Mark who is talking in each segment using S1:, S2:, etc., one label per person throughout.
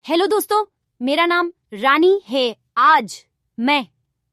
S1: Hello दोस्तों, मेरा नाम रानी है। आज मैं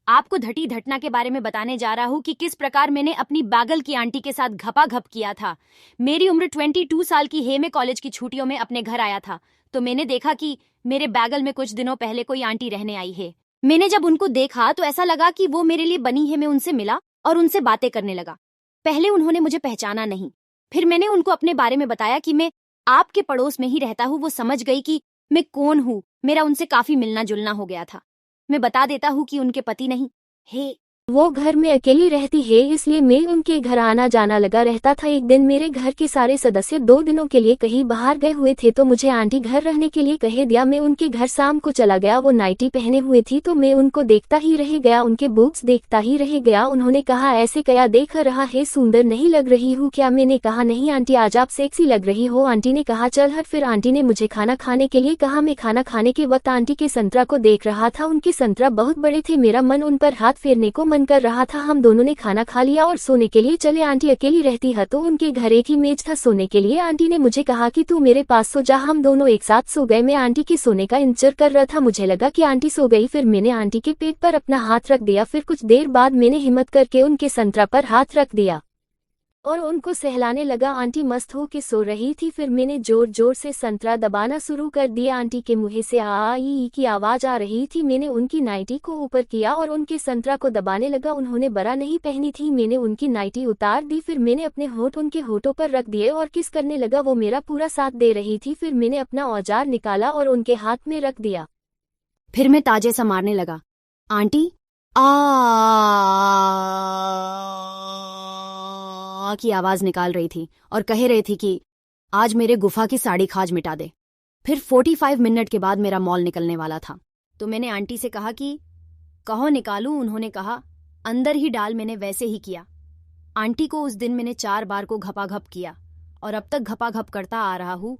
S1: आपको घटी घटना के बारे में बताने जा रहा हूँ कि किस प्रकार मैंने अपनी बागल की आंटी के साथ घपाघप किया था। मेरी उम्र 22 साल की है। मैं कॉलेज की छुट्टियों में अपने घर आया था तो मैंने देखा कि मेरे बैगल में कुछ दिनों पहले कोई आंटी रहने आई है। मैंने जब उनको देखा तो ऐसा लगा कि वो मेरे लिए बनी है। मैं उनसे मिला और उनसे बातें करने लगा। पहले उन्होंने मुझे पहचाना नहीं, फिर मैंने उनको अपने बारे में बताया कि मैं आपके पड़ोस में ही रहता हूँ। वो समझ गई कि मैं कौन हूँ। मेरा उनसे काफी मिलना जुलना हो गया था। मैं बता देता हूँ कि उनके पति नहीं है।
S2: वो घर में अकेली रहती है, इसलिए मैं उनके घर आना जाना लगा रहता था। एक दिन मेरे घर के सारे सदस्य 2 दिनों के लिए कहीं बाहर गए हुए थे तो मुझे आंटी घर रहने के लिए कह दिया। मैं उनके घर शाम को चला गया। वो नाइटी पहने हुए थी तो मैं उनको देखता ही रह गया, उनके बुक्स देखता ही रह गया। उन्होंने कहा, ऐसे क्या देख रहा है, सुंदर नहीं लग रही हूँ क्या? मैंने कहा, नहीं आंटी, आज आप सेक्सी लग रही हो। आंटी ने कहा, चल हट। फिर आंटी ने मुझे खाना खाने के लिए कहा। मैं खाना खाने के वक्त आंटी के संतरा को देख रहा था। उनके संतरा बहुत बड़े थे। मेरा मन उन पर हाथ फेरने को मन कर रहा था। हम दोनों ने खाना खा लिया और सोने के लिए चले। आंटी अकेली रहती है तो उनके घर एक ही मेज था सोने के लिए। आंटी ने मुझे कहा कि तू मेरे पास सो जा। हम दोनों एक साथ सो गए। मैं आंटी के सोने का इंतजार कर रहा था। मुझे लगा कि आंटी सो गई। फिर मैंने आंटी के पेट पर अपना हाथ रख दिया। फिर कुछ देर बाद मैंने हिम्मत करके उनके संतरा पर हाथ रख दिया और उनको सहलाने लगा। आंटी मस्त हो के सो रही थी। फिर मैंने जोर जोर से संतरा दबाना शुरू कर दिया। आंटी के मुंह से आई की आवाज आ रही थी। मैंने उनकी नाइटी को ऊपर किया और उनके संतरा को दबाने लगा। उन्होंने बरा नहीं पहनी थी। मैंने उनकी नाइटी उतार दी। फिर मैंने अपने होंठ उनके होठों पर रख दिए और किस करने लगा। वो मेरा पूरा साथ दे रही थी। फिर मैंने अपना औजार निकाला और उनके हाथ में रख दिया।
S1: फिर मैं ताजे सा मारने लगा। आंटी आ की आवाज निकाल रही थी और कह रही थी कि आज मेरे गुफा की साड़ी खाज मिटा दे। फिर 45 मिनट के बाद मेरा मॉल निकलने वाला था तो मैंने आंटी से कहा कि कहो निकालूं। उन्होंने कहा अंदर ही डाल। मैंने वैसे ही किया। आंटी को उस दिन मैंने 4 बार को घपाघप किया और अब तक घपाघप करता आ रहा हूँ।